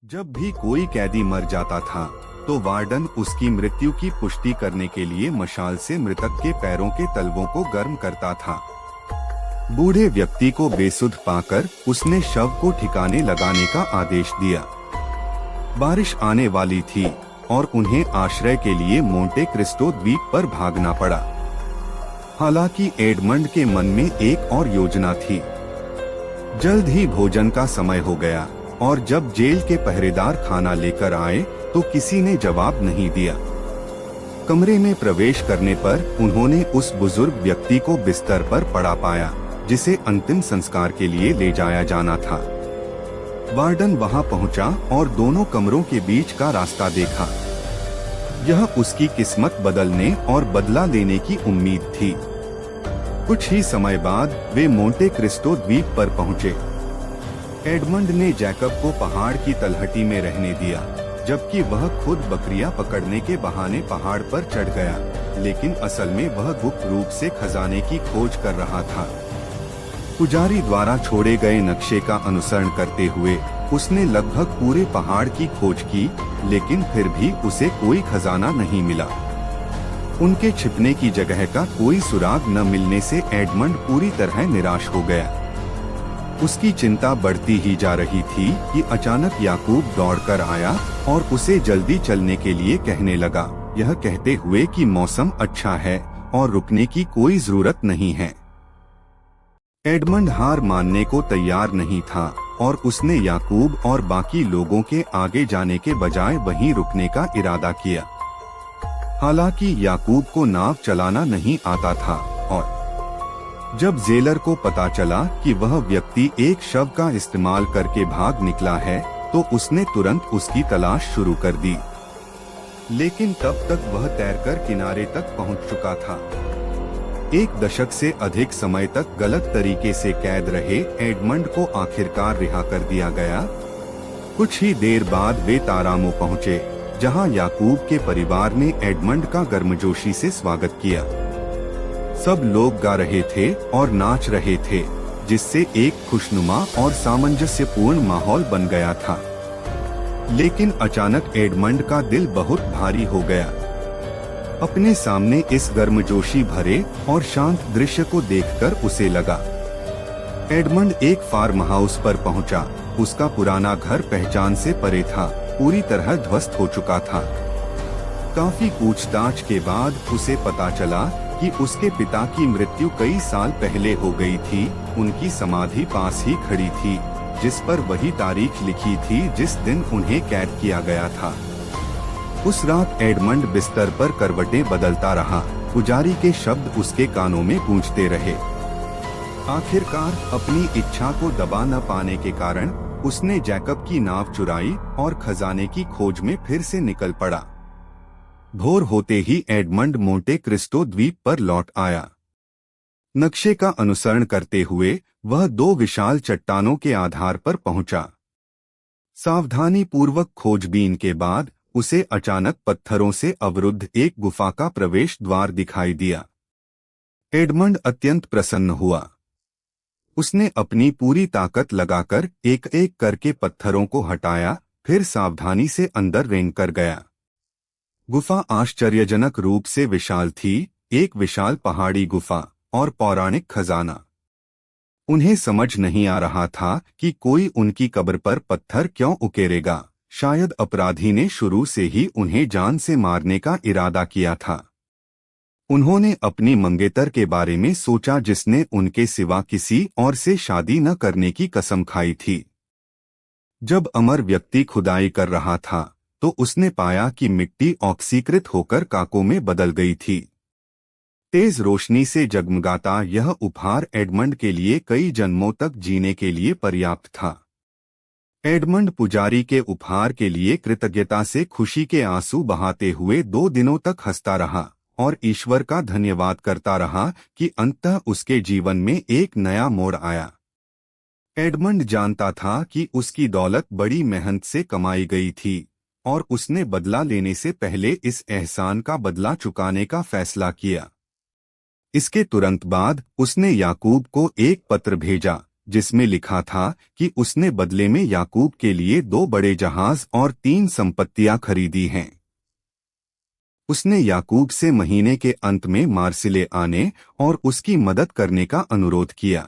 जब भी कोई कैदी मर जाता था तो वार्डन उसकी मृत्यु की पुष्टि करने के लिए मशाल से मृतक के पैरों के तलवों को गर्म करता था। बूढ़े व्यक्ति को बेसुध पाकर उसने शव को ठिकाने लगाने का आदेश दिया। बारिश आने वाली थी और उन्हें आश्रय के लिए मोंटे क्रिस्टो द्वीप पर भागना पड़ा। हालांकि एडमंड के मन में एक और योजना थी। जल्द ही भोजन का समय हो गया और जब जेल के पहरेदार खाना लेकर आए तो किसी ने जवाब नहीं दिया। कमरे में प्रवेश करने पर उन्होंने उस बुजुर्ग व्यक्ति को बिस्तर पर पड़ा पाया जिसे अंतिम संस्कार के लिए ले जाया जाना था। वार्डन वहां पहुंचा और दोनों कमरों के बीच का रास्ता देखा। यह उसकी किस्मत बदलने और बदला लेने की उम्मीद थी। कुछ ही समय बाद वे मोंटे क्रिस्टो द्वीप पर पहुंचे। एडमंड ने जैकब को पहाड़ की तलहटी में रहने दिया, जबकि वह खुद बकरियां पकड़ने के बहाने पहाड़ पर चढ़ गया, लेकिन असल में वह गुप्त रूप से खजाने की खोज कर रहा था। पुजारी द्वारा छोड़े गए नक्शे का अनुसरण करते हुए उसने लगभग पूरे पहाड़ की खोज की, लेकिन फिर भी उसे कोई खजाना नहीं मिला। उनके छिपने की जगह का कोई सुराग न मिलने से एडमंड पूरी तरह निराश हो गया। उसकी चिंता बढ़ती ही जा रही थी कि अचानक याकूब दौड़कर आया और उसे जल्दी चलने के लिए कहने लगा, यह कहते हुए कि मौसम अच्छा है और रुकने की कोई जरूरत नहीं है। एडमंड हार मानने को तैयार नहीं था और उसने याकूब और बाकी लोगों के आगे जाने के बजाय वहीं रुकने का इरादा किया। हालांकि याकूब को नाव चलाना नहीं आता था और जब जेलर को पता चला कि वह व्यक्ति एक शव का इस्तेमाल करके भाग निकला है तो उसने तुरंत उसकी तलाश शुरू कर दी। लेकिन तब तक वह तैरकर किनारे तक पहुंच चुका था। एक दशक से अधिक समय तक गलत तरीके से कैद रहे एडमंड को आखिरकार रिहा कर दिया गया। कुछ ही देर बाद वे तारामो पहुंचे, जहां याकूब के परिवार ने एडमंड का गर्मजोशी से स्वागत किया। सब लोग गा रहे थे और नाच रहे थे, जिससे एक खुशनुमा और सामंजस्यपूर्ण माहौल बन गया था। लेकिन अचानक एडमंड का दिल बहुत भारी हो गया। अपने सामने इस गर्मजोशी भरे और शांत दृश्य को देखकर उसे लगा। एडमंड एक फार्म हाउस पर पहुंचा। उसका पुराना घर पहचान से परे था, पूरी तरह ध्वस्त हो चुका था। काफी पूछताछ के बाद उसे पता चला कि उसके पिता की मृत्यु कई साल पहले हो गई थी। उनकी समाधि पास ही खड़ी थी, जिस पर वही तारीख लिखी थी जिस दिन उन्हें कैद किया गया था। उस रात एडमंड बिस्तर पर करवटें बदलता रहा। पुजारी के शब्द उसके कानों में गूंजते रहे। आखिरकार अपनी इच्छा को दबा न पाने के कारण उसने जैकब की नाव चुराई और खजाने की खोज में फिर से निकल पड़ा। भोर होते ही एडमंड मोंटे क्रिस्टो द्वीप पर लौट आया। नक्शे का अनुसरण करते हुए वह दो विशाल चट्टानों के आधार पर पहुंचा। सावधानी पूर्वक खोजबीन के बाद उसे अचानक पत्थरों से अवरुद्ध एक गुफा का प्रवेश द्वार दिखाई दिया। एडमंड अत्यंत प्रसन्न हुआ। उसने अपनी पूरी ताकत लगाकर एक एक करके पत्थरों को हटाया, फिर सावधानी से अंदर रेंग कर गया। गुफा आश्चर्यजनक रूप से विशाल थी, एक विशाल पहाड़ी गुफा और पौराणिक खजाना। उन्हें समझ नहीं आ रहा था कि कोई उनकी कब्र पर पत्थर क्यों उकेरेगा। शायद अपराधी ने शुरू से ही उन्हें जान से मारने का इरादा किया था। उन्होंने अपनी मंगेतर के बारे में सोचा, जिसने उनके सिवा किसी और से शादी न करने की कसम खाई थी। जब अमर व्यक्ति खुदाई कर रहा था तो उसने पाया कि मिट्टी ऑक्सीकृत होकर काकों में बदल गई थी। तेज रोशनी से जगमगाता यह उपहार एडमंड के लिए कई जन्मों तक जीने के लिए पर्याप्त था। एडमंड पुजारी के उपहार के लिए कृतज्ञता से खुशी के आंसू बहाते हुए 2 दिनों तक हंसता रहा और ईश्वर का धन्यवाद करता रहा कि अंततः उसके जीवन में एक नया मोड़ आया। एडमंड जानता था कि उसकी दौलत बड़ी मेहनत से कमाई गई थी और उसने बदला लेने से पहले इस एहसान का बदला चुकाने का फैसला किया। इसके तुरंत बाद उसने याकूब को एक पत्र भेजा, जिसमें लिखा था कि उसने बदले में याकूब के लिए 2 बड़े जहाज और 3 संपत्तियां खरीदी हैं। उसने याकूब से महीने के अंत में मार्सिले आने और उसकी मदद करने का अनुरोध किया।